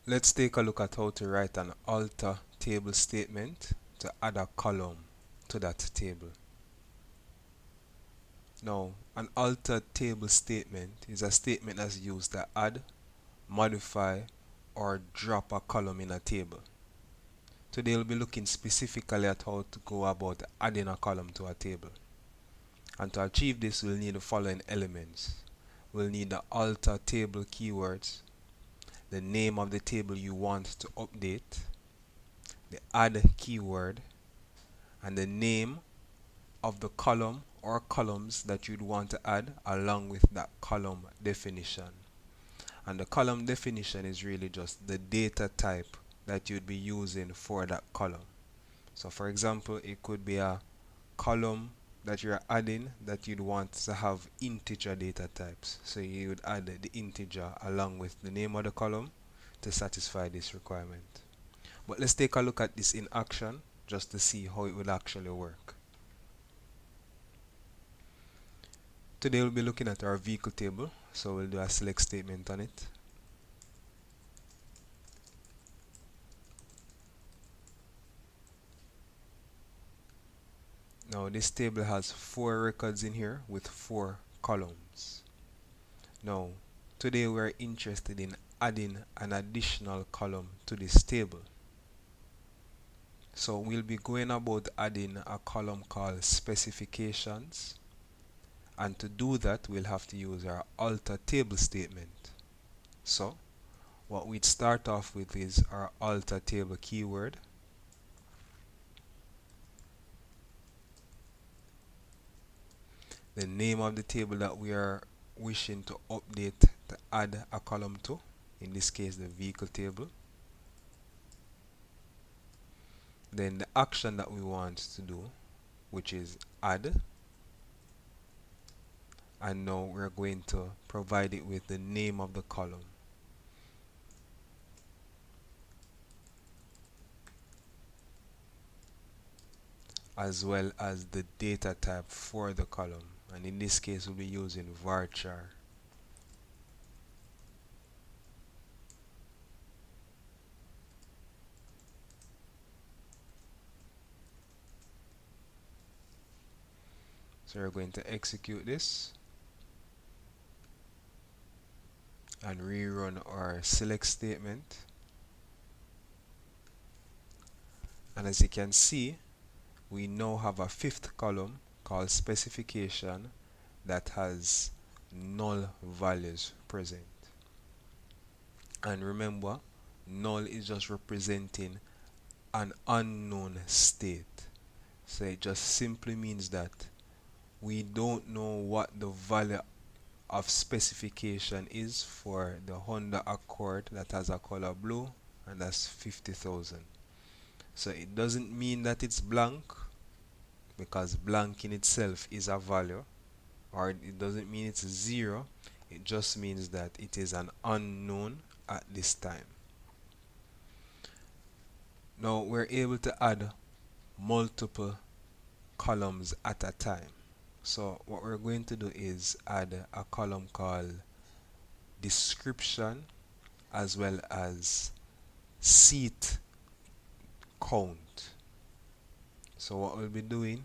Let's take a look at how to write an alter table statement to add a column to that table. Now, an alter table statement is a statement that's used to add, modify, or drop a column in a table. Today we'll be looking specifically at how to go about adding a column to a table. And to achieve this, we'll need the following elements. We'll need the alter table keywords, the name of the table you want to update, the add keyword, and the name of the column or columns that you'd want to add along with that column definition. And the column definition is really just the data type that you'd be using for that column. So for example, it could be a column that you're adding that you'd want to have integer data types. So you would add the integer along with the name of the column to satisfy this requirement. But let's take a look at this in action just to see how it would actually work. Today we'll be looking at our vehicle table, so we'll do a select statement on it. Now this table has 4 records in here with 4 columns. Now today we're interested in adding an additional column to this table. So we'll be going about adding a column called specifications, and to do that we'll have to use our alter table statement. So what we'd start off with is our alter table keyword, the name of the table that we are wishing to update to add a column to, in this case the vehicle table, then the action that we want to do, which is add, and now we're going to provide it with the name of the column, as well as the data type for the column, and in this case we'll be using varchar. So we're going to execute this and rerun our select statement, and as you can see, we now have a 5th column called specification that has null values present. And remember, null is just representing an unknown state. So it just simply means that we don't know what the value of specification is for the Honda Accord that has a color blue, and that's 50,000. So it doesn't mean that it's blank, because blank in itself is a value, or it doesn't mean it's 0. It just means that it is an unknown at this time. Now we're able to add multiple columns at a time. So what we're going to do is add a column called description as well as seat count. So what we'll be doing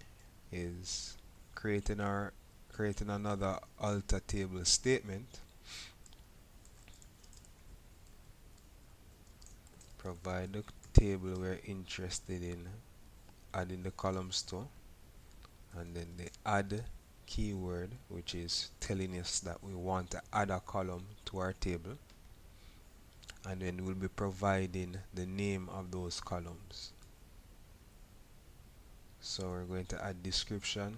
is creating another alter table statement, provide the table we're interested in adding the columns to, and then the add keyword, which is telling us that we want to add a column to our table, and then we'll be providing the name of those columns. So we're going to add description,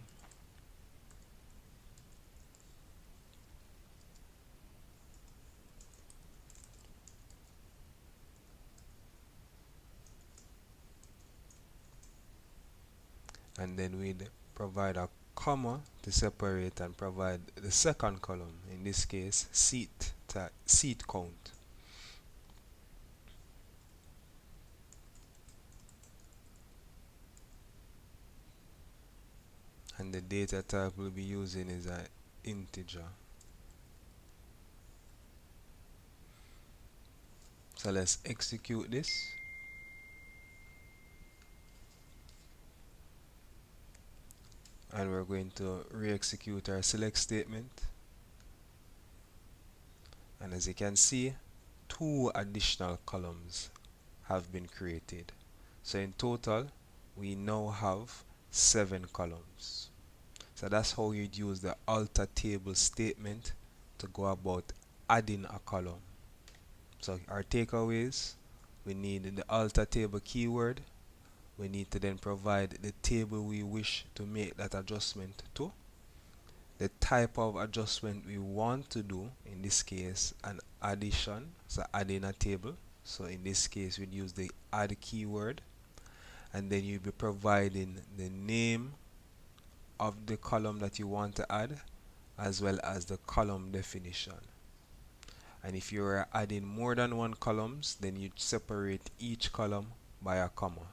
and then we'd provide a comma to separate and provide the second column, in this case seat count. And the data type we'll be using is an integer. So let's execute this. And we're going to re-execute our select statement. And as you can see, 2 additional columns have been created. So in total, we now have 7 columns. So that's how you'd use the alter table statement to go about adding a column. So our takeaways, we need the alter table keyword. We need to then provide the table we wish to make that adjustment to, the type of adjustment we want to do, in this case an addition, so adding a table. So in this case we'd use the add keyword, and then you'll be providing the name of the column that you want to add as well as the column definition. And if you're adding more than 1 columns, then you separate each column by a comma.